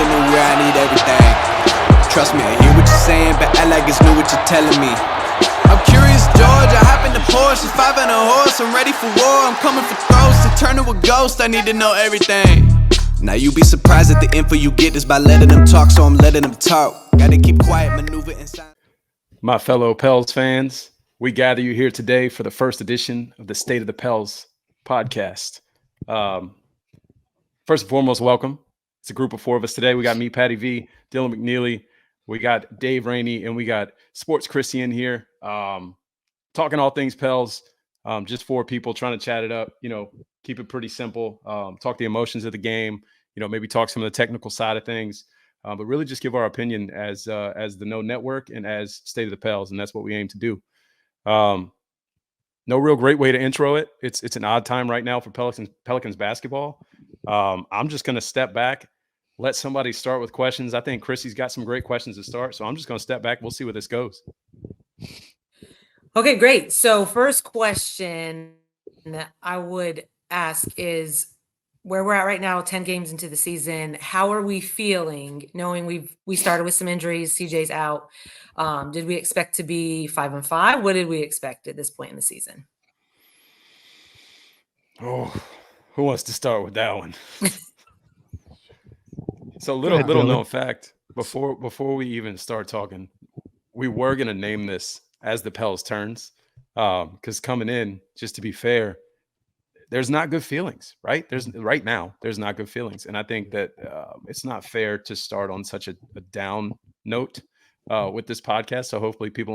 in the where I need everything. Trust me, I hear what you're saying, but act like it's new what you're telling me. I'm curious, George, I hop in the Porsche, 5 and a horse, I'm ready for war, I'm coming for throats, to turn to a ghost, I need to know everything. Now you be surprised at the info you get is by letting them talk, so I'm letting them talk. Gotta keep quiet, maneuver inside. My fellow Pels fans, we gather you here today for the first edition of the State of the Pels podcast. First and foremost, welcome. It's a group of 4 of us today. We got me, Patty V, Dylan McNeely, we got Dave Rainey, and we got Sports Chrissy in here, talking all things Pels. Just 4 people trying to chat it up, keep it pretty simple, talk the emotions of the game, maybe talk some of the technical side of things, but really just give our opinion as the No Network and as State of the Pels, and that's what we aim to do. No real great way to intro it. It's an odd time right now for Pelicans basketball. I'm just going to step back, let somebody start with questions. I think Chrissy's got some great questions to start, so I'm just going to step back. We'll see where this goes. Okay, great. So first question that I would ask is where we're at right now, 10 games into the season. How are we feeling knowing we started with some injuries, CJ's out? Did we expect to be 5-5? What did we expect at this point in the season? Oh, who wants to start with that one? So little known fact, before we even start talking, we were going to name this as the Pels turns, because coming in, just to be fair, there's not good feelings, right? There's not good feelings. And I think that it's not fair to start on such a down note with this podcast. So hopefully people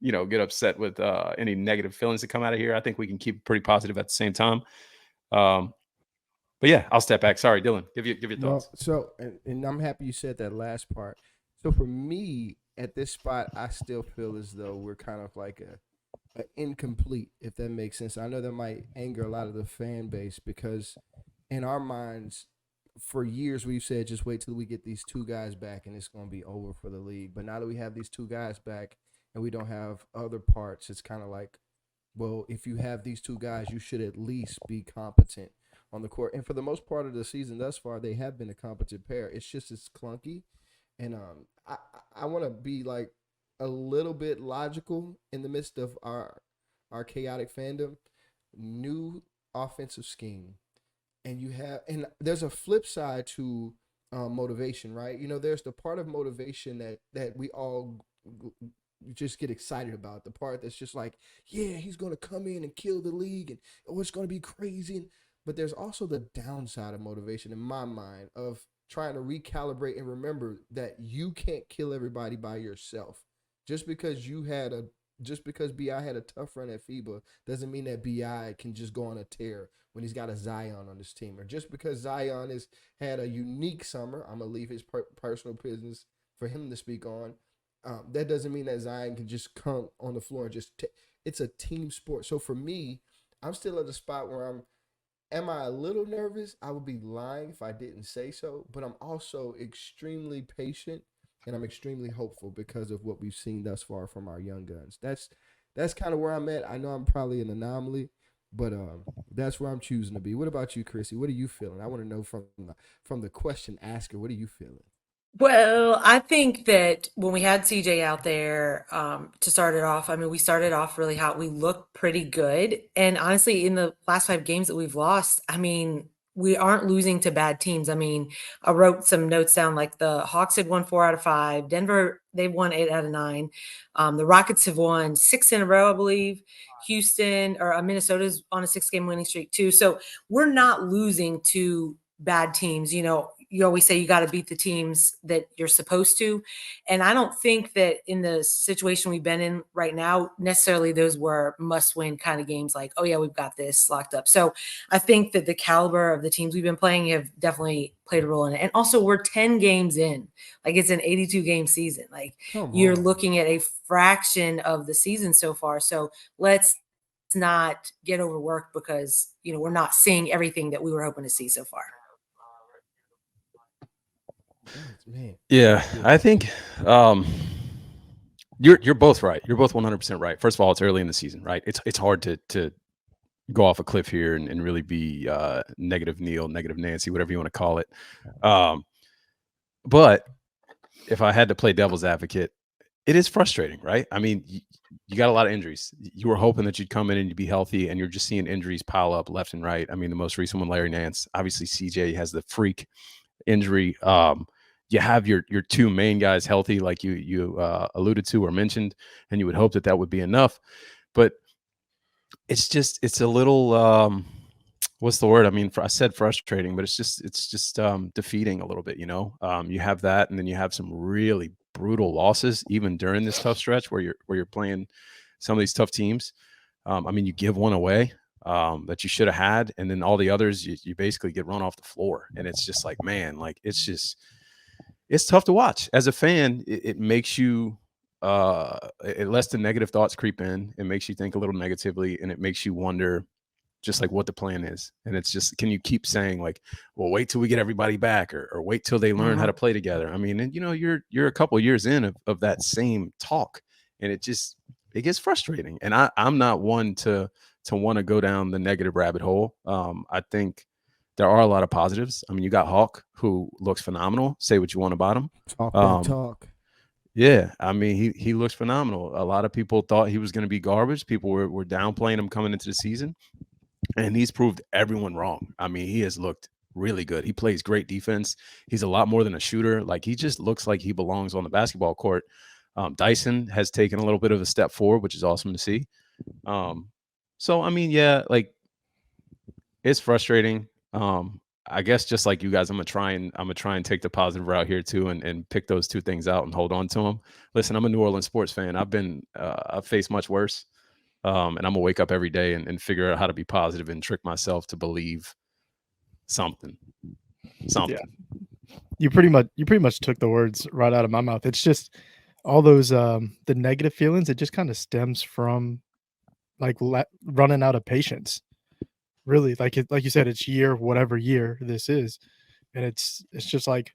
don't, get upset with any negative feelings that come out of here. I think we can keep it pretty positive at the same time. But yeah, I'll step back. Sorry, Dylan, give your thoughts. So I'm happy you said that last part. So for me, at this spot, I still feel as though we're kind of like a incomplete, if that makes sense. I know that might anger a lot of the fan base because in our minds, for years we've said just wait till we get these 2 guys back and it's going to be over for the league. But now that we have these 2 guys back and we don't have other parts, it's kind of like, well, if you have these 2 guys, you should at least be competent on the court. And for the most part of the season thus far, they have been a competent pair. It's just it's clunky. And I want to be like a little bit logical in the midst of our chaotic fandom. New offensive scheme, and there's a flip side to motivation, right? There's the part of motivation that we all just get excited about. The part that's just like, yeah, he's gonna come in and kill the league, and it's gonna be crazy. But there's also the downside of motivation in my mind of trying to recalibrate and remember that you can't kill everybody by yourself. Just because BI had a tough run at FIBA doesn't mean that BI can just go on a tear when he's got a Zion on his team. Or just because Zion has had a unique summer, I'm going to leave his personal business for him to speak on, that doesn't mean that Zion can just come on the floor and just it's a team sport. So for me, I'm still at a spot where am I a little nervous? I would be lying if I didn't say so, but I'm also extremely patient and I'm extremely hopeful because of what we've seen thus far from our young guns. That's kind of where I'm at. I know I'm probably an anomaly, but that's where I'm choosing to be. What about you, Chrissy? What are you feeling? I want to know from the question asker, what are you feeling? Well, I think that when we had CJ out there to start it off, I mean, we started off really hot. We looked pretty good. And honestly, in the last 5 games that we've lost, I mean, we aren't losing to bad teams. I mean, I wrote some notes down like the Hawks had won 4 out of 5. Denver, they've won 8 out of 9. The Rockets have won 6 in a row, I believe. Houston or Minnesota's on a 6-game winning streak too. So we're not losing to bad teams. You always say you got to beat the teams that you're supposed to. And I don't think that in the situation we've been in right now, necessarily those were must win kind of games like, oh yeah, we've got this locked up. So I think that the caliber of the teams we've been playing have definitely played a role in it. And also we're 10 games in, like it's an 82 game season. Like you're looking at a fraction of the season so far. So let's not get overworked because, we're not seeing everything that we were hoping to see so far. Man. Yeah, I think you're both right. You're both 100% right. First of all, it's early in the season, right? It's hard to go off a cliff here and really be negative Neil, negative Nancy, whatever you want to call it. But if I had to play devil's advocate, it is frustrating, right? I mean, you got a lot of injuries. You were hoping that you'd come in and you'd be healthy, and you're just seeing injuries pile up left and right. I mean, the most recent one, Larry Nance. Obviously, CJ has the freak injury. You have your two main guys healthy, like you alluded to or mentioned, and you would hope that that would be enough. But it's a little what's the word? I mean, I said frustrating, but it's just defeating a little bit. You have that, and then you have some really brutal losses even during this tough stretch where you're playing some of these tough teams. I mean, you give one away that you should have had, and then all the others you basically get run off the floor, and it's just like, man, like it's tough to watch as a fan. It makes you it lets the negative thoughts creep in. It makes you think a little negatively, and it makes you wonder just like what the plan is. And it's just, can you keep saying like, well, wait till we get everybody back, or wait till they learn how to play together? I mean, and you're a couple of years in of that same talk, and it gets frustrating. And I'm not one to want to go down the negative rabbit hole. I think there are a lot of positives. I mean, you got Hawk, who looks phenomenal. Say what you want about him. Talk that talk. Yeah, I mean, he looks phenomenal. A lot of people thought he was going to be garbage. People were downplaying him coming into the season, and he's proved everyone wrong. I mean, he has looked really good. He plays great defense. He's a lot more than a shooter. Like, he just looks like he belongs on the basketball court. Dyson has taken a little bit of a step forward, which is awesome to see. So I mean, yeah, like, it's frustrating. I guess just like you guys, I'm gonna try and take the positive route here too, and pick those two things out and hold on to them. Listen, I'm a New Orleans sports fan. I've faced much worse, and I'm gonna wake up every day and figure out how to be positive and trick myself to believe something. Yeah. You pretty much took the words right out of my mouth. It's just all those the negative feelings. It just kind of stems from like running out of patience. Really, like you said, it's whatever year this is, and it's just like,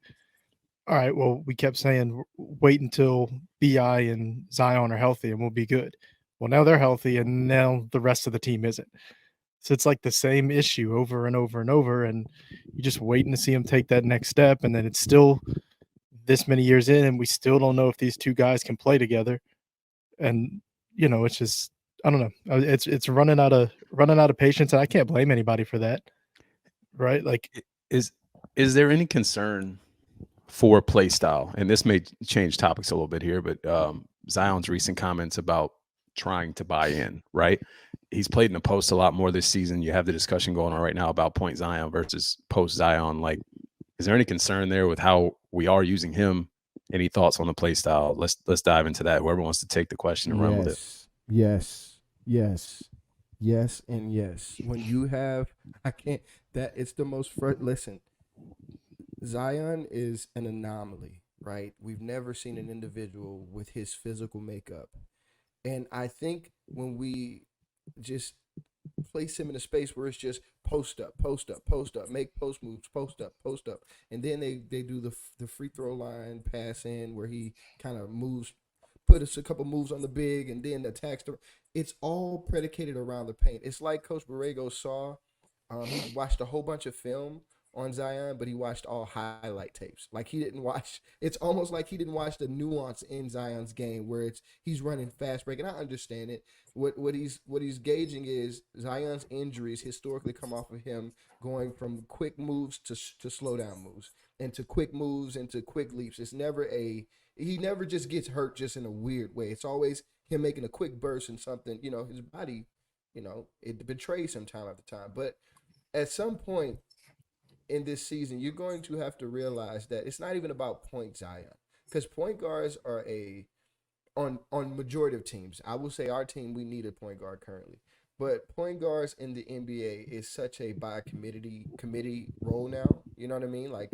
all right, well, we kept saying wait until Bi and Zion are healthy and we'll be good. Well, now they're healthy, and now the rest of the team isn't. So it's like the same issue over and over and over, and you're just waiting to see them take that next step, and then it's still this many years in, and we still don't know if these two guys can play together. And it's just, I don't know. It's running out of patience, and I can't blame anybody for that, right? Like, is there any concern for play style? And this may change topics a little bit here, but Zion's recent comments about trying to buy in, right? He's played in the post a lot more this season. You have the discussion going on right now about point Zion versus post Zion. Like, is there any concern there with how we are using him? Any thoughts on the play style? Let's dive into that. Whoever wants to take the question and run with it. Yes, and yes. When you have, it's the most, listen, Zion is an anomaly, right? We've never seen an individual with his physical makeup. And I think when we just place him in a space where it's just post up, make post moves, post up. And then they do the free throw line pass in where he kind of moves, put us a couple moves on the big, and then attacks it's all predicated around the paint. It's like Coach Borrego saw, he watched a whole bunch of film on Zion, but he watched all highlight tapes. Like, he didn't watch, it's almost like he didn't watch the nuance in Zion's game where he's running fast break. And I understand it. What he's gauging is Zion's injuries historically come off of him going from quick moves to slow down moves, and to quick moves into quick leaps. It's never he never just gets hurt just in a weird way. It's always him making a quick burst in something, his body, it betrays him time after time. But at some point in this season, you're going to have to realize that it's not even about point Zion, because point guards are on majority of teams. I will say our team, we need a point guard currently, but point guards in the NBA is such a by committee role now. You know what I mean? Like,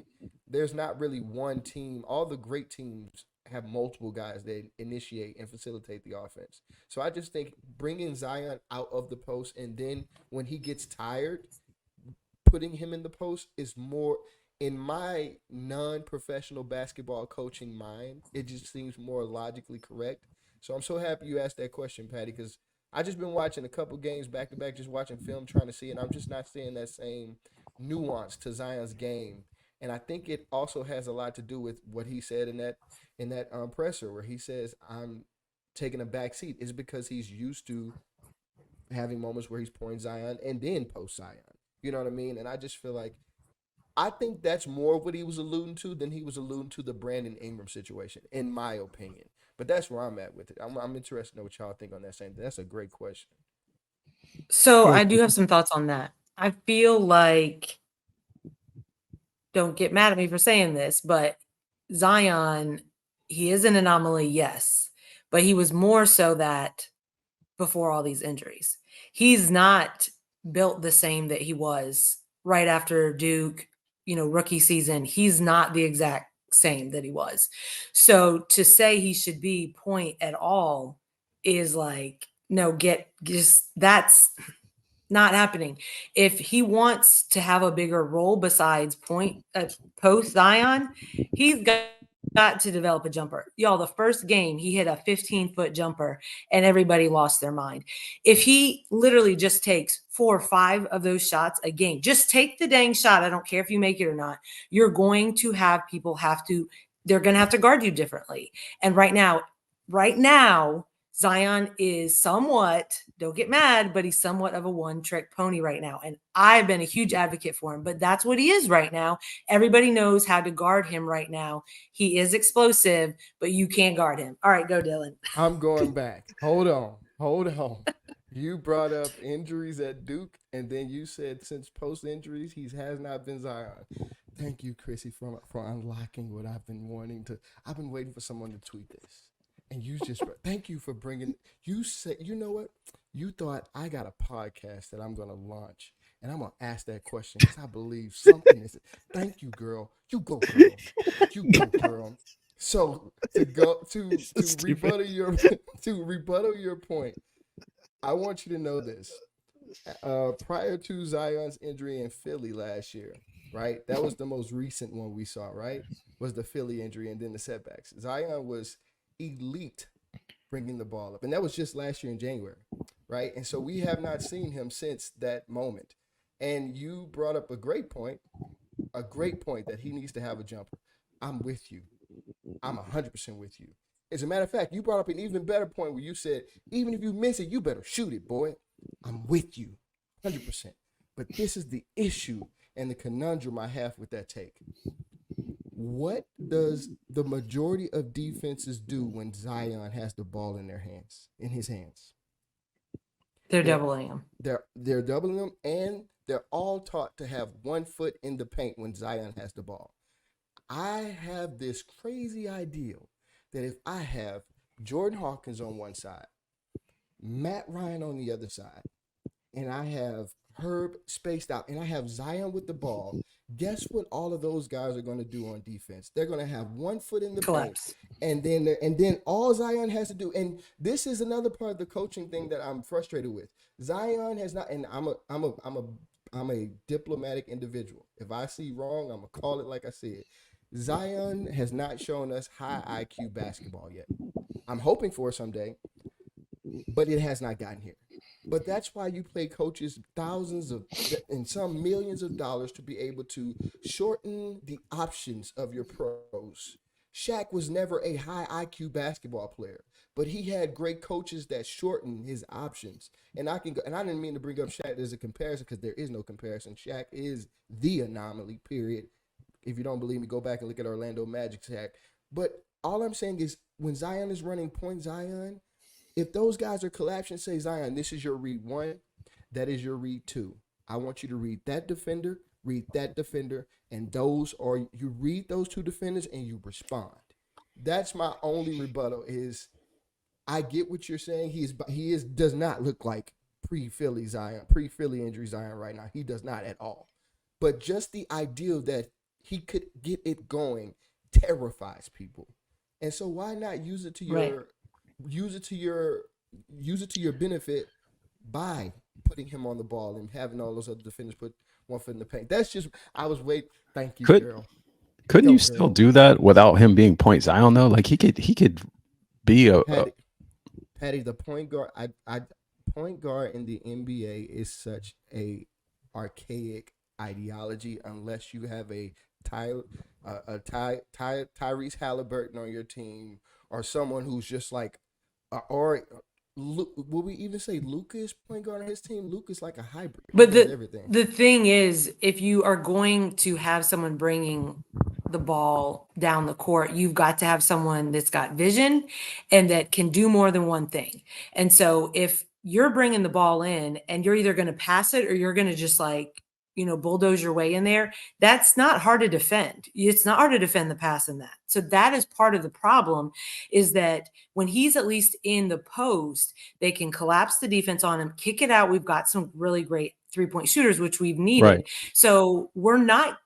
there's not really one team. All the great teams have multiple guys that initiate and facilitate the offense. So I just think bringing Zion out of the post, and then when he gets tired, putting him in the post is more, in my non-professional basketball coaching mind, it just seems more logically correct. So I'm so happy you asked that question, Patty, because I just been watching a couple games back to back, just watching film, trying to see, and I'm just not seeing that same nuance to Zion's game. And I think it also has a lot to do with what he said in that presser where he says, "I'm taking a back seat," is because he's used to having moments where he's pouring Zion and then post Zion. You know what I mean? And I just feel like I think that's more what he was alluding to than he was alluding to the Brandon Ingram situation, in my opinion. But that's where I'm at with it. I'm interested to know what y'all think on that same thing. That's a great question. So Go I ahead, do have Chrissy. some thoughts on that. I feel like, don't get mad at me for saying this, but Zion, he is an anomaly, yes, but he was more so that before all these injuries. He's not built the same that he was right after Duke, rookie season. He's not the exact same that he was. So to say he should be point at all is like, no, that's not happening. If he wants to have a bigger role besides post Zion, he's got to develop a jumper. Y'all, the first game he hit a 15-foot jumper and everybody lost their mind. If he literally just takes 4 or 5 of those shots a game, just take the dang shot. I don't care if you make it or not. You're going to have people they're going to have to guard you differently. And right now, Zion is somewhat, don't get mad, but he's somewhat of a one-trick pony right now. And I've been a huge advocate for him, but that's what he is right now. Everybody knows how to guard him right now. He is explosive, but you can't guard him. All right, go Dylan. I'm going back. Hold on. You brought up injuries at Duke, and then you said since post injuries, he has not been Zion. Thank you, Chrissy, for unlocking what I've been wanting to. I've been waiting for someone to tweet this. And you just thank you for bringing. You said, you know what? You thought I got a podcast that I'm going to launch, and I'm going to ask that question because I believe something is. Thank you, girl. You go, girl. You go, girl. So to rebuttal your point, I want you to know this. Prior to Zion's injury in Philly last year, right? That was the most recent one we saw, right? Was the Philly injury and then the setbacks. Zion was elite bringing the ball up. And that was just last year in January, right? And so we have not seen him since that moment. And you brought up a great point that he needs to have a jumper. I'm with you. I'm 100% with you. As a matter of fact, you brought up an even better point where you said, even if you miss it, you better shoot it, boy. I'm with you 100%. But this is the issue and the conundrum I have with that take. What does the majority of defenses do when Zion has the ball in his hands? They're doubling him. They're doubling him, and they're all taught to have 1 foot in the paint when Zion has the ball. I have this crazy ideal that if I have Jordan Hawkins on one side, Matt Ryan on the other side, and I have Herb spaced out, and I have Zion with the ball, guess what all of those guys are going to do on defense? They're going to have 1 foot in the Collapse. paint, and then all Zion has to do, and this is another part of the coaching thing that I'm frustrated with. Zion has not, and I'm a diplomatic individual. If I see wrong, I'm gonna call it like I see it. Zion has not shown us high IQ basketball yet. I'm hoping for it someday, but it has not gotten here. But that's why you pay coaches thousands of and some millions of dollars to be able to shorten the options of your pros. Shaq was never a high IQ basketball player, but he had great coaches that shortened his options. And I didn't mean to bring up Shaq as a comparison because there is no comparison. Shaq is the anomaly, period. If you don't believe me, go back and look at Orlando Magic's Shaq. But all I'm saying is when Zion is running point Zion, if those guys are collapsing, say, Zion, this is your read 1, that is your read 2. I want you to read that defender, and you read those 2 defenders and you respond. That's my only rebuttal is I get what you're saying. He does not look like pre-Philly injury Zion right now. He does not at all. But just the idea that he could get it going terrifies people. And so why not use it to your benefit by putting him on the ball and having all those other defenders put 1 foot in the paint. That's just thank you, girl. Couldn't you still do that without him being point Zion though? Like he could be a Patty, the point guard point guard in the NBA is such a archaic ideology unless you have a Tyrese Halliburton on your team, or someone who's just like, or will we even say Lucas point guard on his team? Lucas like a hybrid. He But does everything. the thing is, if you are going to have someone bringing the ball down the court, you've got to have someone that's got vision and that can do more than one thing. And so if you're bringing the ball in and you're either going to pass it or you're going to just like, bulldoze your way in there, that's not hard to defend. It's not hard to defend the pass in that. So that is part of the problem, is that when he's at least in the post, they can collapse the defense on him, kick it out. We've got some really great 3-point shooters, which we've needed. Right. So we're not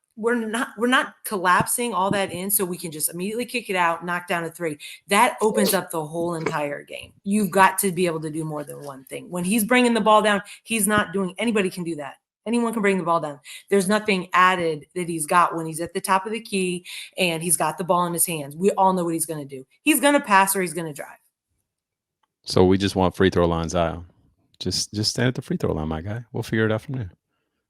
collapsing all that in so we can just immediately kick it out, knock down a three. That opens up the whole entire game. You've got to be able to do more than one thing. When he's bringing the ball down, he's not doing, anybody can do that. Anyone can bring the ball down. There's nothing added that he's got when he's at the top of the key and he's got the ball in his hands. We all know what he's going to do. He's going to pass or he's going to drive. So we just want free throw line Zion. Just stand at the free throw line, my guy. We'll figure it out from there.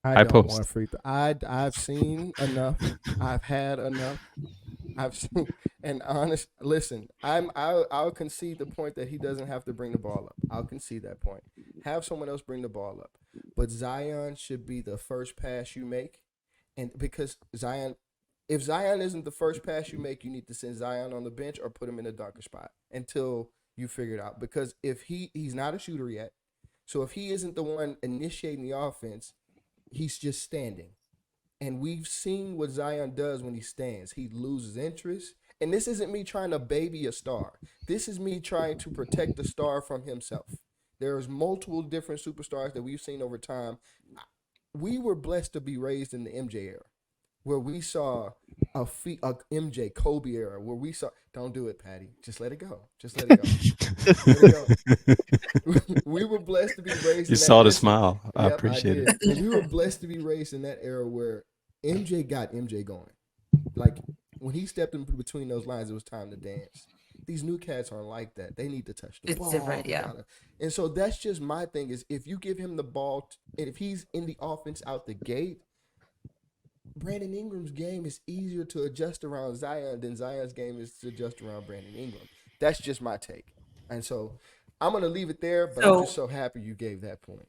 I don't post. want free throw. I've seen enough. I've had enough. I've seen, and honest. Listen, I'll concede the point that he doesn't have to bring the ball up. I'll concede that point. Have someone else bring the ball up, but Zion should be the first pass you make, and because if Zion isn't the first pass you make, you need to send Zion on the bench or put him in a darker spot until you figure it out. Because if he's not a shooter yet, so if he isn't the one initiating the offense, he's just standing. And we've seen what Zion does when he stands. He loses interest. And this isn't me trying to baby a star. This is me trying to protect the star from himself. There's multiple different superstars that we've seen over time. We were blessed to be raised in the MJ era, where we saw a MJ Kobe era, where we saw, don't do it, Patty. Just let it go. Just let it go. Let it go. We were blessed to be raised. You saw the smile. I Yep, appreciate I did. it. And we were blessed to be raised in that era where MJ got MJ going. Like when he stepped in between those lines, it was time to dance. These new cats aren't like that. They need to touch the ball. It's different, yeah. And so that's just my thing, is if you give him the ball, and if he's in the offense out the gate, Brandon Ingram's game is easier to adjust around Zion than Zion's game is to adjust around Brandon Ingram. That's just my take. And so I'm going to leave it there, but I'm just so happy you gave that point.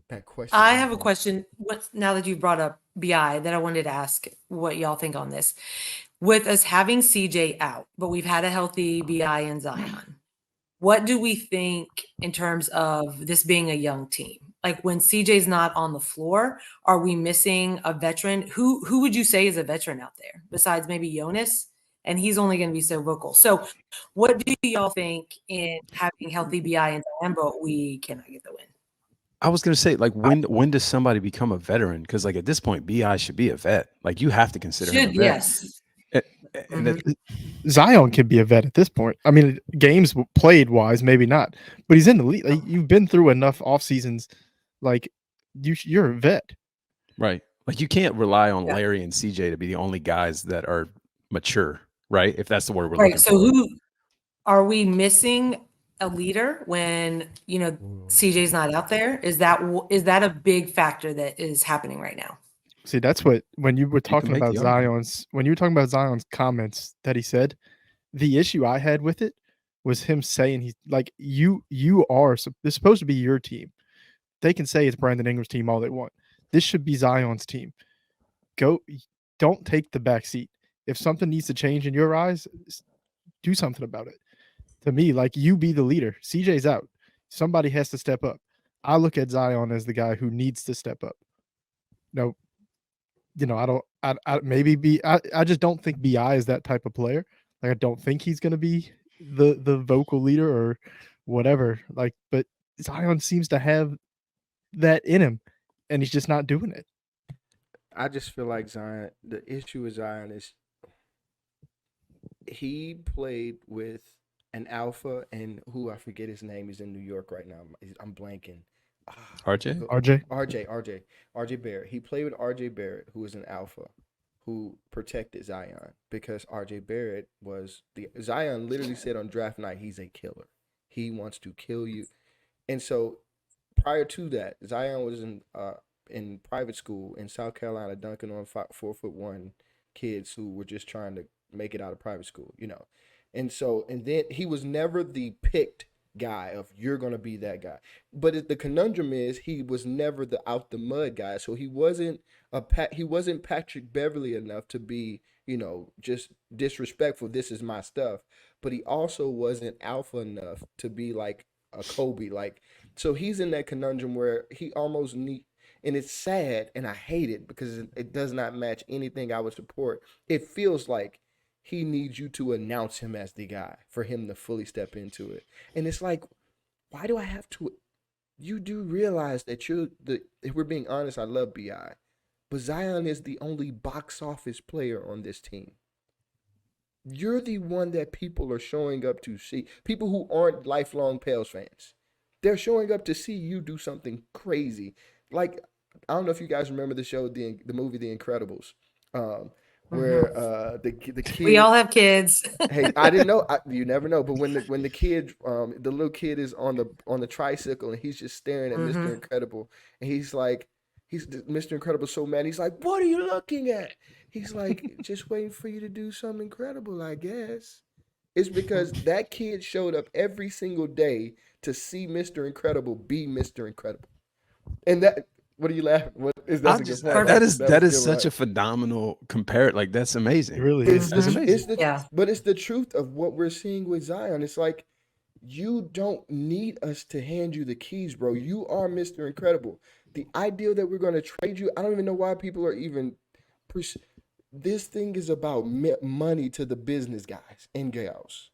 That question. I have a question. Now that you've brought up BI, that I wanted to ask what y'all think on this. With us having CJ out, but we've had a healthy BI and Zion, what do we think in terms of this being a young team? Like when CJ's not on the floor, are we missing a veteran? Who would you say is a veteran out there besides maybe Jonas? And he's only going to be so vocal. So what do y'all think in having healthy BI and Zion, but we cannot get the win? I was gonna say, like, when does somebody become a veteran? Because like at this point, BI should be a vet. Like you have to consider him a vet. Yes. And that, Zion can be a vet at this point. I mean, games played wise, maybe not, but he's in the league. Like, you've been through enough off seasons. Like you're a vet, right? Like you can't rely on Larry and CJ to be the only guys that are mature, right? If that's the word we're looking so for. who are we missing? A leader when CJ's not out there? Is that a big factor that is happening right now? See, that's what when you were talking about Zion's comments that he said, the issue I had with it was him saying he's like you are this is supposed to be your team. They can say it's Brandon Ingram's team all they want. This should be Zion's team. Don't take the back seat. If something needs to change in your eyes, do something about it. To me, like, you be the leader. CJ's out. Somebody has to step up. I look at Zion as the guy who needs to step up. No, I just don't think BI is that type of player. Like, I don't think he's going to be the vocal leader or whatever. Like, but Zion seems to have that in him, and he's just not doing it. I just feel like Zion, the issue with Zion is he played with an alpha, and who I forget his name is in New York right now. I'm blanking. RJ Barrett. He played with RJ Barrett, who was an alpha, who protected Zion, because RJ Barrett Zion literally said on draft night, he's a killer. He wants to kill you. And so prior to that, Zion was in private school in South Carolina, dunking on 4'1" kids who were just trying to make it out of private school, you know. And then he was never the picked guy of you're gonna be that guy. But the conundrum is he was never the out the mud guy. So he wasn't Patrick Beverly enough to be, you know, just disrespectful. This is my stuff. But he also wasn't alpha enough to be like a Kobe. Like, so he's in that conundrum where he almost need, and it's sad and I hate it because it does not match anything I would support. It feels like he needs you to announce him as the guy for him to fully step into it. And it's like, why do I have to? You do realize that if we're being honest, I love BI, but Zion is the only box office player on this team. You're the one that people are showing up to see. People who aren't lifelong Pels fans. They're showing up to see you do something crazy. Like, I don't know if you guys remember the show, the movie The Incredibles, where the kid. We all have kids. Hey, I didn't know. You never know. But when the kid, the little kid is on the tricycle and he's just staring at Mr. Incredible, and he's like, Mr. Incredible so mad. He's like, "What are you looking at?" He's like, "Just waiting for you to do something incredible, I guess." It's because that kid showed up every single day to see Mr. Incredible be Mr. Incredible, and that. What are you laughing? What is that? That is such a phenomenal compare. Like, that's amazing. It really is. That's amazing. But it's the truth of what we're seeing with Zion. It's like, you don't need us to hand you the keys, bro. You are Mr. Incredible. The idea that we're going to trade you, I don't even know why people are even. This thing is about money to the business guys and gals.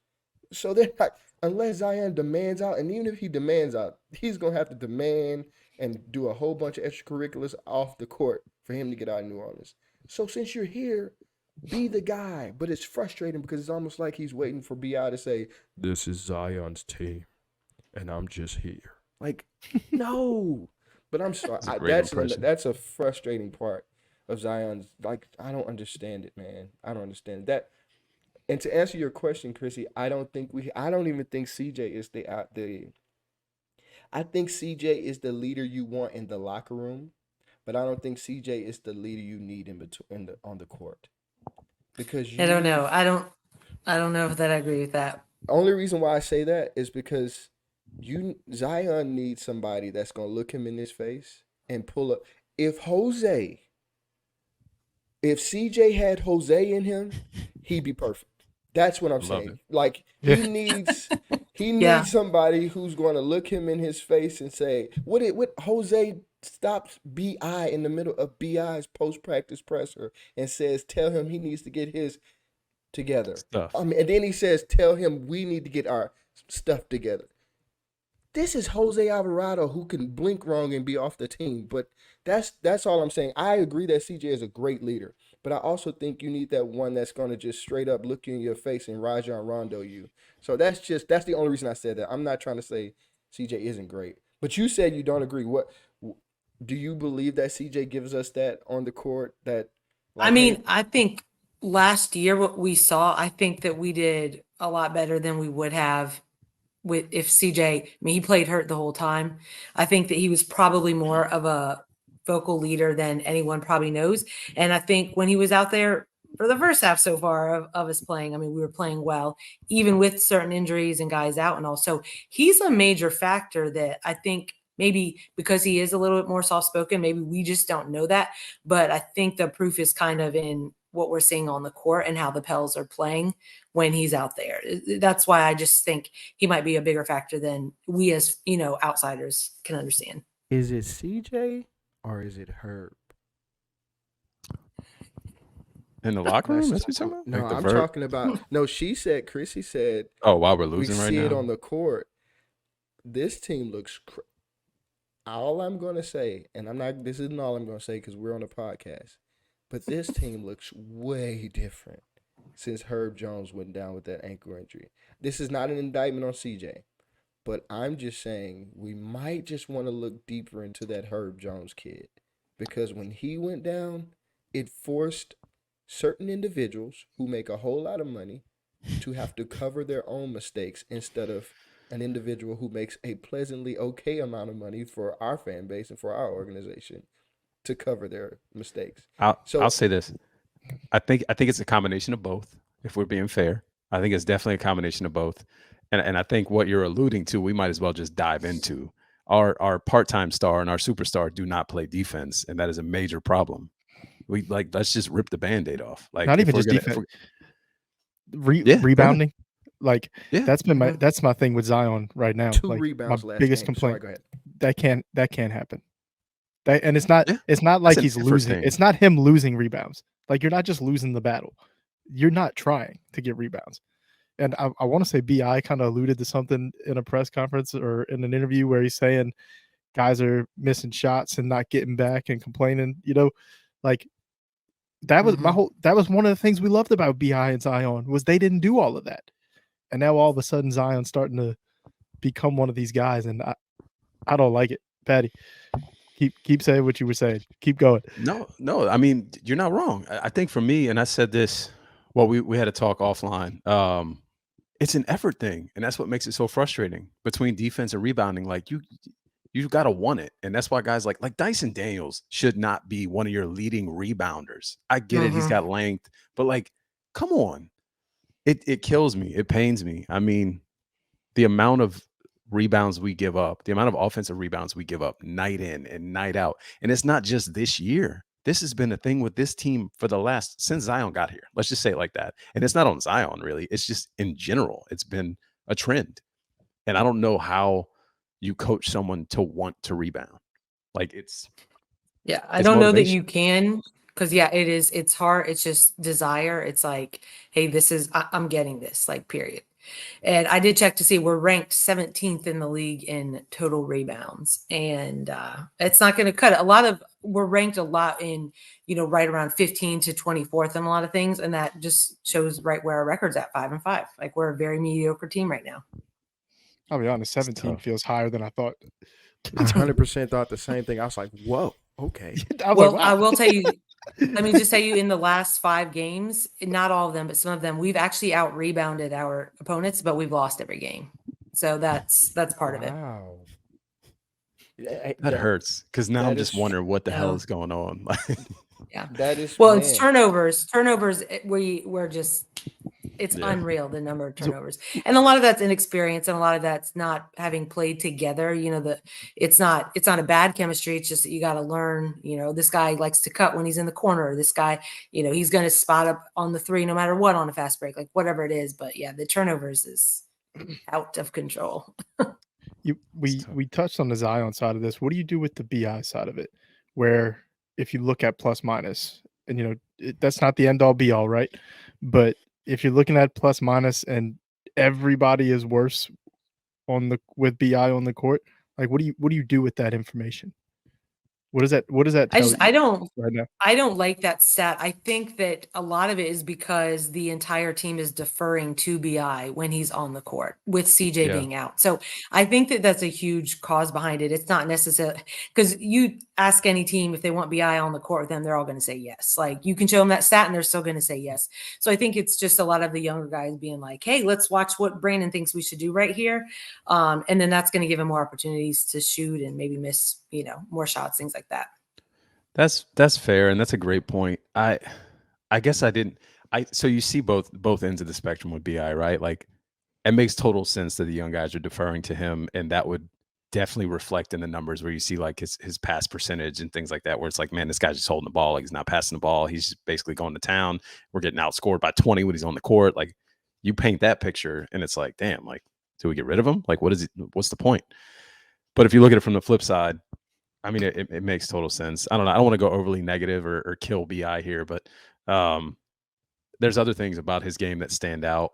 So they're not, unless Zion demands out, and even if he demands out, he's going to have to demand and do a whole bunch of extracurriculars off the court for him to get out of New Orleans. So since you're here, be the guy. But it's frustrating because it's almost like he's waiting for BI to say, "This is Zion's team, and I'm just here." Like, no. But I'm sorry. That's a frustrating part of Zion's. Like, I don't understand it, man. I don't understand that. And to answer your question, Chrissy, I don't even think CJ is I think CJ is the leader you want in the locker room, but I don't think CJ is the leader you need on the court. Because I don't know. I don't know if that I agree with that. Only reason why I say that is because Zion needs somebody that's gonna look him in his face and pull up. If CJ had Jose in him, he'd be perfect. That's what I'm saying. Like, he needs somebody who's going to look him in his face and say, what Jose stops BI in the middle of BI's post-practice presser and says, tell him he needs to get his together. And then he says, tell him we need to get our stuff together. This is Jose Alvarado, who can blink wrong and be off the team. But that's all I'm saying. I agree that CJ is a great leader. But I also think you need that one that's going to just straight up look you in your face and Rajon Rondo you. So that's the only reason I said that. I'm not trying to say CJ isn't great. But you said you don't agree. What do you believe that CJ gives us that on the court? I think last year what we saw, I think that we did a lot better than we would have if CJ, he played hurt the whole time. I think that he was probably more of a vocal leader than anyone probably knows. And I think when he was out there for the first half so far of us playing, we were playing well, even with certain injuries and guys out and all. So he's a major factor that I think maybe because he is a little bit more soft-spoken, maybe we just don't know that. But I think the proof is kind of in what we're seeing on the court and how the Pels are playing when he's out there. That's why I just think he might be a bigger factor than we as, outsiders can understand. Is it CJ? Or is it Herb? In the locker room? That's what you're talking about? No, I'm talking about. No, Chrissy said. Oh, while we're losing right now. We see it on the court. This team looks. All I'm going to say, and this isn't all I'm going to say because we're on a podcast, but this team looks way different since Herb Jones went down with that ankle injury. This is not an indictment on CJ. But I'm just saying we might just want to look deeper into that Herb Jones kid. Because when he went down, it forced certain individuals who make a whole lot of money to have to cover their own mistakes instead of an individual who makes a pleasantly okay amount of money for our fan base and for our organization to cover their mistakes. I'll say this. I think it's a combination of both. If we're being fair, I think it's definitely a combination of both. And I think what you're alluding to, we might as well just dive into. Our part-time star and our superstar do not play defense, and that is a major problem. Let's just rip the Band-Aid off. Like Not if even we're just gonna, defense. yeah, go ahead. Rebounding. Like Yeah, that's been Mhm. that's my thing with Zion right now. 2 Like my rebounds last biggest game. Sorry, complaint go ahead. that can't happen. And it's yeah. not That's like an he's effort losing. thing. It's not him losing rebounds. Like you're not just losing the battle. You're not trying to get rebounds. And I want to say BI kind of alluded to something in a press conference or in an interview where he's saying guys are missing shots and not getting back and complaining, like that was Mhm. that was one of the things we loved about BI and Zion was they didn't do all of that. And now all of a sudden Zion's starting to become one of these guys, and I don't like it. Patty, keep saying what you were saying. Keep going. No. I mean, you're not wrong. I think for me, and I said this. Well, we had a talk offline. It's an effort thing, and that's what makes it so frustrating between defense and rebounding. Like you've got to want it, and that's why guys like Dyson Daniels should not be one of your leading rebounders. I get it; he's Mhm. got length, but like, come on, it kills me. It pains me. I mean, the amount of rebounds we give up, the amount of offensive rebounds we give up night in and night out. And it's not just this year. This has been a thing with this team for the last since Zion got here. Let's just say it like that. And it's not on Zion really. It's just in general. It's been a trend. And I don't know how you coach someone to want to rebound. Like Yeah, I it's don't know that motivation. you can, because yeah, it's hard. It's just desire. It's like, hey, I'm getting this, like, period. And I did check to see we're ranked 17th in the league in total rebounds. And it's not going to cut it. We're ranked a lot in, right around 15 to 24th in a lot of things. And that just shows right where our record's at, 5-5. Like, we're a very mediocre team right now. I'll be honest, It's 17 tough. feels higher than I thought. I 100% thought the same thing. I was like, whoa, okay. I was Well, like, I wow. will tell you, let me just tell you, in the last 5 games, not all of them, but some of them, we've actually out rebounded our opponents, but we've lost every game. So that's part of it. Wow. That hurts. Cause now I'm that just is wondering what the hell No. is going on. Yeah. that is Well, it's man. turnovers. Turnovers, we're just, it's Yeah. unreal, the number of So- turnovers. And a lot of that's inexperience, and a lot of that's not having played together. It's not a bad chemistry. It's just that you got to learn, this guy likes to cut when he's in the corner. This guy, he's going to spot up on the 3 no matter what on a fast break, like whatever it is. But yeah, the turnovers is out of control. We touched on the Zion side of this. What do you do with the BI side of it? Where if you look at plus minus, and that's not the end all be all, right? But if you're looking at plus minus and everybody is worse with BI on the court, like what do you do with that information? What does that tell you right now? I don't like that stat. I think that a lot of it is because the entire team is deferring to BI when he's on the court with CJ Yeah. being out. So I think that that's a huge cause behind it. It's not necessarily because you ask any team if they want BI on the court with them, they're all going to say yes. Like, you can show them that stat and they're still going to say yes. So I think it's just a lot of the younger guys being like, hey, let's watch what Brandon thinks we should do right here. And then that's going to give him more opportunities to shoot and maybe miss, more shots, things like that. That's fair, and that's a great point. I guess I didn't. So you see both ends of the spectrum with Bi, right? Like, it makes total sense that the young guys are deferring to him, and that would definitely reflect in the numbers where you see like his pass percentage and things like that, where it's like, man, this guy's just holding the ball, like he's not passing the ball, he's just basically going to town. We're getting outscored by 20 when he's on the court. Like, you paint that picture, and it's like, damn, like, do we get rid of him? Like, what's the point? But if you look at it from the flip side, I mean, it makes total sense. I don't know. I don't want to go overly negative or kill Bi here, but there's other things about his game that stand out.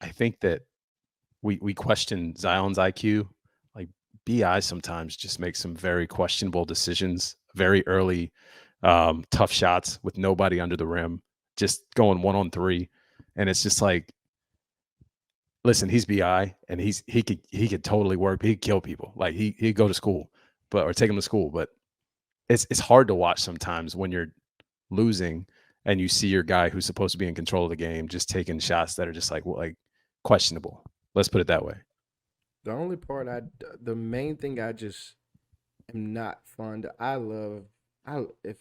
I think that we question Zion's IQ. Like, Bi sometimes just makes some very questionable decisions, very early, tough shots with nobody under the rim, just going 1-on-3, and it's just like, listen, he's Bi, and he could totally work. He'd kill people. Like, he'd go to school, or take him to school, but it's hard to watch sometimes when you're losing and you see your guy who's supposed to be in control of the game just taking shots that are just like questionable. Let's put it that way. The only part the main thing I just am not fond of, if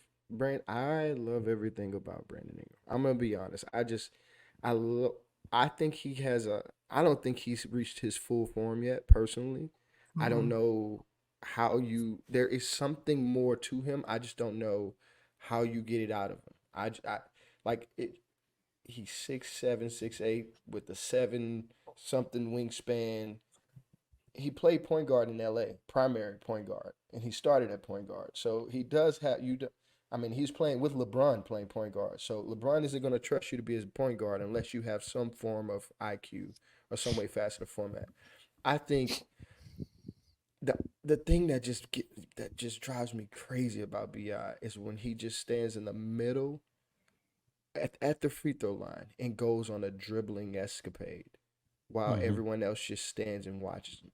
I love everything about Brandon Ingram. I'm gonna be honest. I love. I think he has a. I don't think he's reached his full form yet. Personally, I don't know how you. There is something more to him. I just don't know how you get it out of him. I like it. He's 6'7", 6'8", with the 7-something wingspan. He played point guard in LA, primary point guard, and he started at point guard. So he does have you. I mean, he's playing with LeBron playing point guard. So LeBron isn't going to trust you to be his point guard unless you have some form of IQ or some way faster format. I think the thing that just drives me crazy about Bi is when he just stands in the middle at the free throw line and goes on a dribbling escapade while everyone else just stands and watches him.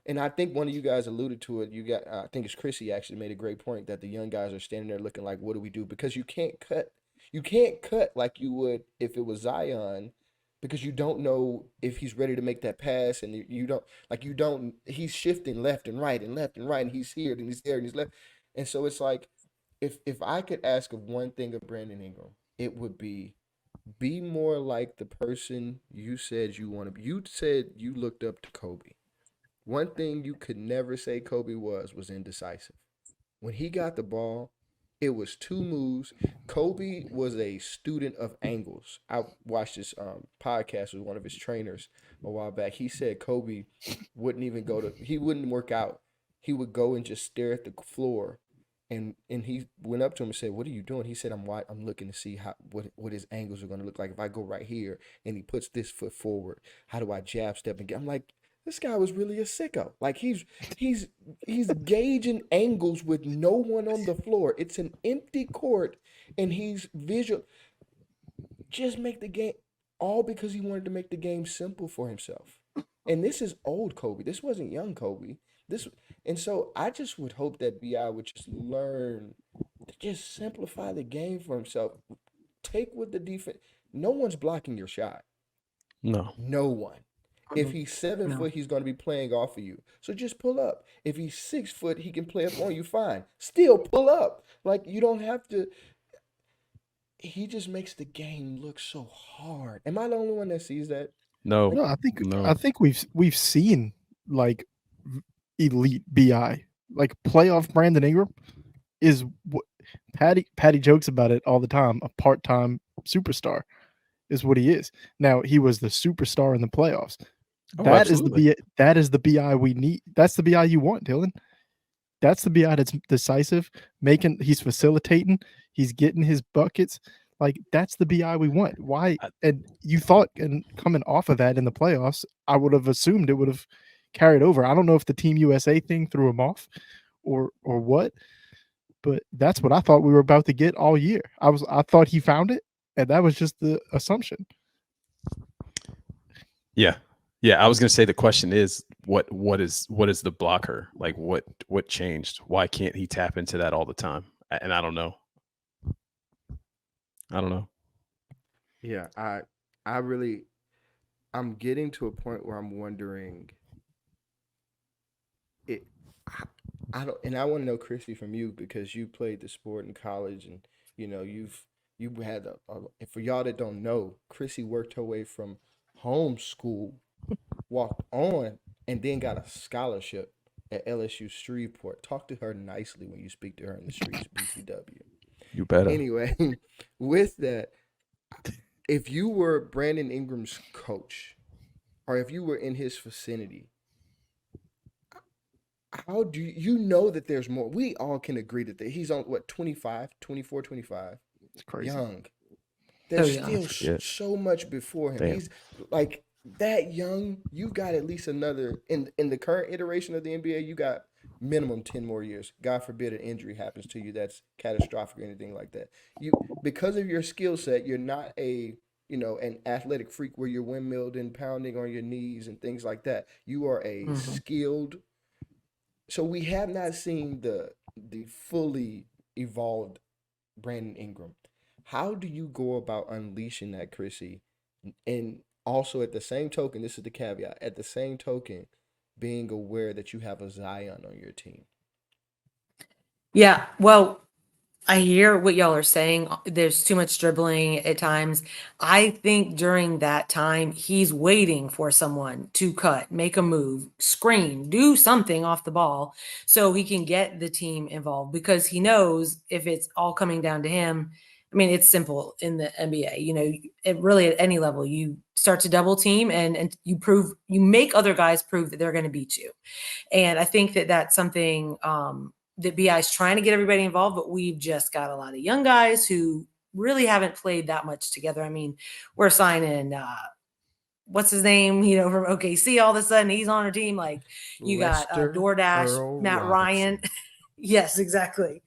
And I think one of you guys alluded to it. I think it's Chrissy actually made a great point that the young guys are standing there looking like, what do we do? Because you can't cut like you would if it was Zion, because you don't know if he's ready to make that pass, and you don't, he's shifting left and right and left and right, and he's here and he's there and he's left. And so it's like, if I could ask of one thing of Brandon Ingram, it would be more like the person you said you want to be. You said you looked up to Kobe. One thing you could never say Kobe was indecisive. When he got the ball, it was two moves. Kobe was a student of angles. I watched this podcast with one of his trainers a while back. He said Kobe he wouldn't work out. He would go and just stare at the floor. And he went up to him and said, "What are you doing?" He said, I'm looking to see what his angles are going to look like. If I go right here and he puts this foot forward, how do I jab step and get? I'm like, this guy was really a sicko. Like he's gauging angles with no one on the floor. It's an empty court, and he's visual. Just make the game, all because he wanted to make the game simple for himself. And this is old Kobe. This wasn't young Kobe. And so I just would hope that Bi would just learn to just simplify the game for himself. Take with the defense. No one's blocking your shot. No. No one. If he's 7 No. foot, he's going to be playing off of you. So just pull up. If he's 6 foot, he can play up on you. Fine. Still pull up. Like, you don't have to. He just makes the game look so hard. Am I the only one that sees that? No. No, I No. think we've seen like elite Bi, like playoff Brandon Ingram is what Patty jokes about it all the time. A part-time superstar is what he is. Now he was the superstar in the playoffs. Oh, That absolutely. is the Bi we need. That's the Bi you want, Dylan. That's the Bi that's decisive. He's facilitating. He's getting his buckets. Like, that's the Bi we want. Why? And you thought, and coming off of that in the playoffs, I would have assumed it would have carried over. I don't know if the Team USA thing threw him off or what, but that's what I thought we were about to get all year. I thought he found it, and that was just the assumption. Yeah. I was gonna say the question is what is the blocker? Like what changed? Why can't he tap into that all the time? And I don't know. Yeah, I'm getting to a point where I'm wondering it. I don't, and I want to know, Christy, from you, because you played the sport in college, and you had for y'all that don't know, Chrissy worked her way from homeschool, walked on, and then got a scholarship at LSU Shreveport. Talk to her nicely when you speak to her in the streets, BTW. You better. Anyway, with that, if you were Brandon Ingram's coach, or if you were in his vicinity, how do you know that there's more? We all can agree that he's on, what, 25, 24, 25? It's crazy. Young. There's young. still so much before him. Damn. He's like that young. You got at least another, in the current iteration of the NBA, you got minimum 10 more years. God forbid an injury happens to you that's catastrophic or anything like that. Because of your skill set, you're not an athletic freak where you're windmilled and pounding on your knees and things like that. You are a skilled. So we have not seen the fully evolved Brandon Ingram. How do you go about unleashing that, Chrissy? And also, at the same token, this is the caveat, at the same token, being aware that you have a Zion on your team. Yeah, well, I hear what y'all are saying. There's too much dribbling at times. I think during that time, he's waiting for someone to cut, make a move, screen, do something off the ball so he can get the team involved because he knows if it's all coming down to him. I mean, it's simple in the NBA. You know, it really at any level, you start to double team and you make other guys prove that they're going to beat you. And I think that that's something that BI is trying to get everybody involved, but we've just got a lot of young guys who really haven't played that much together. I mean, we're signing what's his name, from OKC all of a sudden he's on our team. Like you got Lester DoorDash, Earl Matt Ryan. Robinson. Yes, exactly.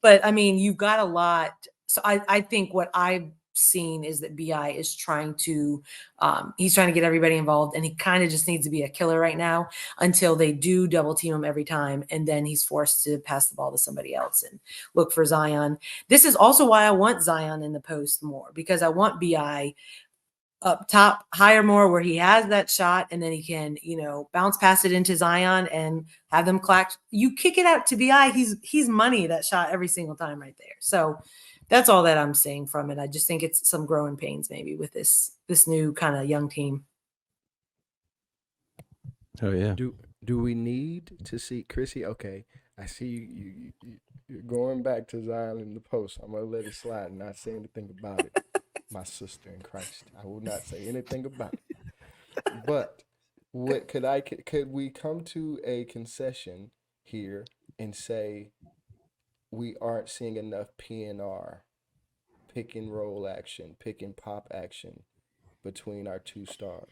But I mean, you've got a lot. So I think what I've seen is that BI is trying to he's trying to get everybody involved, and he kind of just needs to be a killer right now until they do double team him every time, and then he's forced to pass the ball to somebody else and look for Zion. This is also why I want Zion in the post more, because I want BI up top higher more where he has that shot and then he can, bounce past it into Zion and have them clack. You kick it out to BI, he's money that shot every single time right there. So that's all that I'm saying from it. I just think it's some growing pains maybe with this new kind of young team. Oh yeah. Do we need to see Chrissy? Okay, I see you're going back to Zion in the post. I'm gonna let it slide and not say anything about it. My sister in Christ, I will not say anything about it. But could we come to a concession here and say we aren't seeing enough PNR, pick and roll action, pick and pop action between our two stars?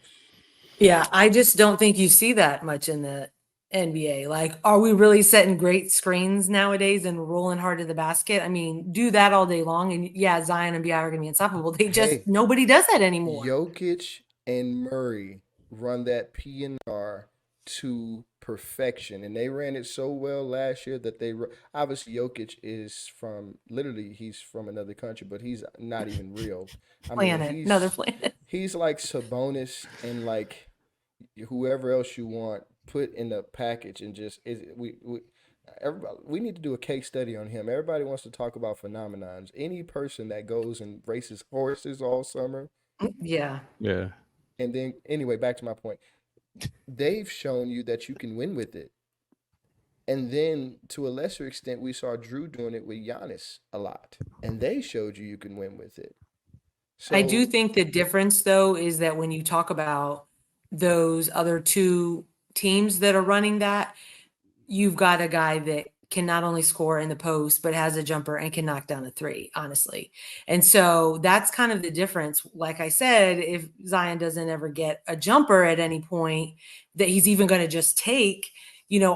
Yeah, I just don't think you see that much in the NBA. Like, are we really setting great screens nowadays and rolling hard to the basket? I mean, do that all day long. And yeah, Zion and BI are going to be unstoppable. Nobody does that anymore. Jokic and Murray run that PNR to perfection, and they ran it so well last year that obviously Jokic is he's from another country, but he's not even real. I mean, Another planet. he's like Sabonis and like whoever else you want put in the package, and just everybody, we need to do a case study on him. Everybody wants to talk about phenomenons. Any person that goes and races horses all summer, Yeah. Yeah. and then anyway, back to my point. They've shown you that you can win with it. And then to a lesser extent, we saw Drew doing it with Giannis a lot. And they showed you can win with it. So I do think the difference, though, is that when you talk about those other two teams that are running that, you've got a guy that can not only score in the post, but has a jumper and can knock down a three, honestly. And so that's kind of the difference. Like I said, if Zion doesn't ever get a jumper at any point that he's even going to just take,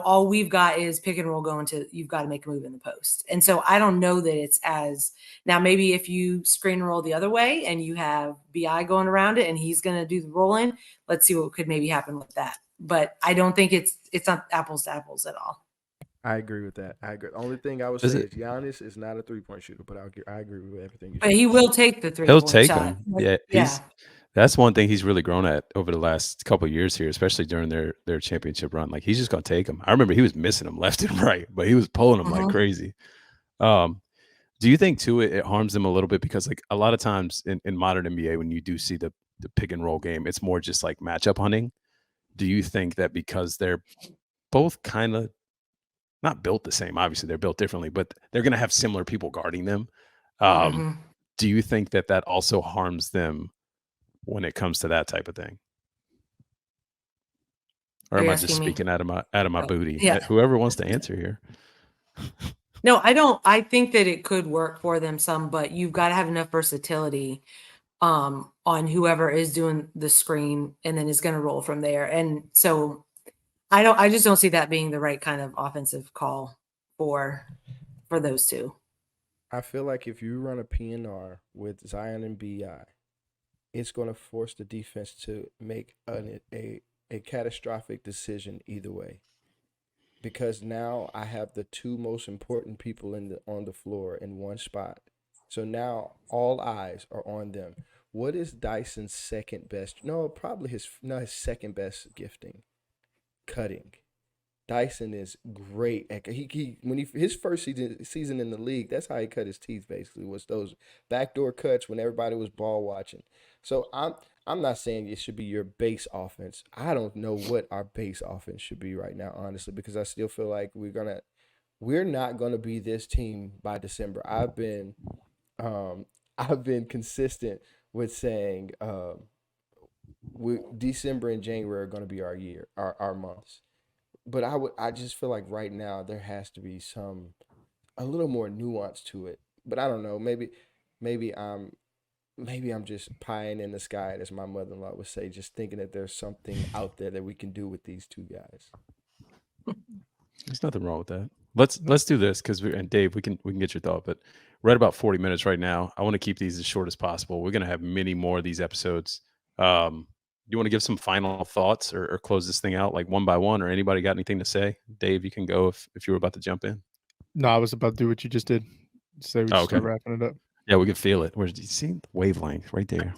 all we've got is pick and roll going to, you've got to make a move in the post. And so I don't know that it's as, now maybe if you screen roll the other way and you have BI going around it and he's going to do the rolling, let's see what could maybe happen with that. But I don't think it's not apples to apples at all. I agree with that. I agree. The only thing I would say is Giannis is not a 3-point shooter, but I agree with everything you said. But he will take the 3-point He'll shot. take them. Yeah. That's one thing he's really grown at over the last couple of years here, especially during their championship run. Like he's just gonna take them. I remember he was missing them left and right, but he was pulling them like crazy. Do you think too it harms them a little bit because like a lot of times in modern NBA when you do see the pick and roll game, it's more just like matchup hunting. Do you think that because they're both kind of not built the same, obviously they're built differently, but they're going to have similar people guarding them. Do you think that also harms them when it comes to that type of thing? Or am I just speaking out of my booty? Yeah. Whoever wants to answer here. No, I don't. I think that it could work for them some, but you've got to have enough versatility on whoever is doing the screen and then is going to roll from there. And so I just don't see that being the right kind of offensive call for those two. I feel like if you run a PNR with Zion and BI, it's going to force the defense to make a catastrophic decision either way. Because now I have the two most important people on the floor in one spot. So now all eyes are on them. What is Dyson's second best? No, probably his second best gifting. Cutting. Dyson is great. His first season in the league, that's how he cut his teeth. Basically, was those backdoor cuts when everybody was ball watching. So I'm not saying it should be your base offense. I don't know what our base offense should be right now, honestly, because I still feel like we're not gonna be this team by December. I've been consistent with saying December and January are going to be our year, our months. But I just feel like right now there has to be a little more nuance to it. But I don't know. Maybe I'm just pieing in the sky, as my mother-in-law would say, just thinking that there's something out there that we can do with these two guys. There's nothing wrong with that. Let's do this because and Dave, we can get your thought, but we're at about 40 minutes right now. I want to keep these as short as possible. We're gonna have many more of these episodes. You want to give some final thoughts or close this thing out like one by one, or anybody got anything to say? Dave, you can go if you were about to jump in. No, I was about to do what you just did. Say we just start wrapping it up. Yeah, we can feel it. Where's you see the wavelength right there?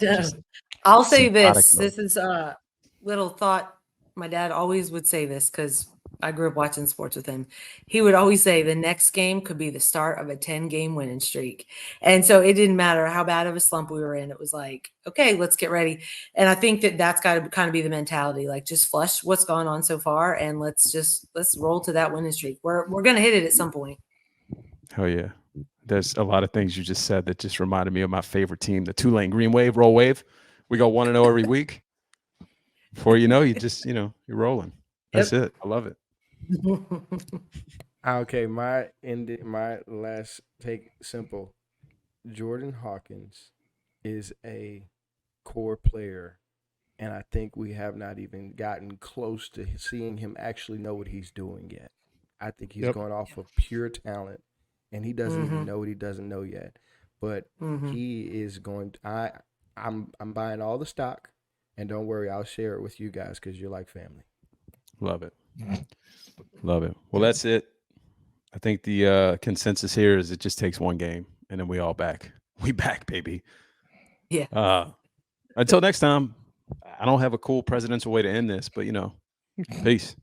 I'll say this. symbiotic This is a little thought. My dad always would say this because I grew up watching sports with him. He would always say the next game could be the start of a 10-game winning streak. And so it didn't matter how bad of a slump we were in. It was like, okay, let's get ready. And I think that's got to kind of be the mentality, like just flush what's gone on so far and let's roll to that winning streak. We're going to hit it at some point. Hell yeah. There's a lot of things you just said that just reminded me of my favorite team, the Tulane Green Wave, Roll Wave. We go 1-0 every week. Before you know, you're rolling. That's it. I love it. Okay, my last take, simple. Jordan Hawkins is a core player, and I think we have not even gotten close to seeing him actually know what he's doing yet. I think he's going off of pure talent, and he doesn't even know what he doesn't know yet. But he is going to, I'm buying all the stock, and don't worry, I'll share it with you guys because you're like family. Love it. Love it. Well, that's it. I think the consensus here is it just takes one game, and then we all back. We back, baby. Yeah. Until next time, I don't have a cool presidential way to end this, but peace.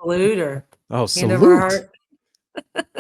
Salute or Oh, hand over salute. heart.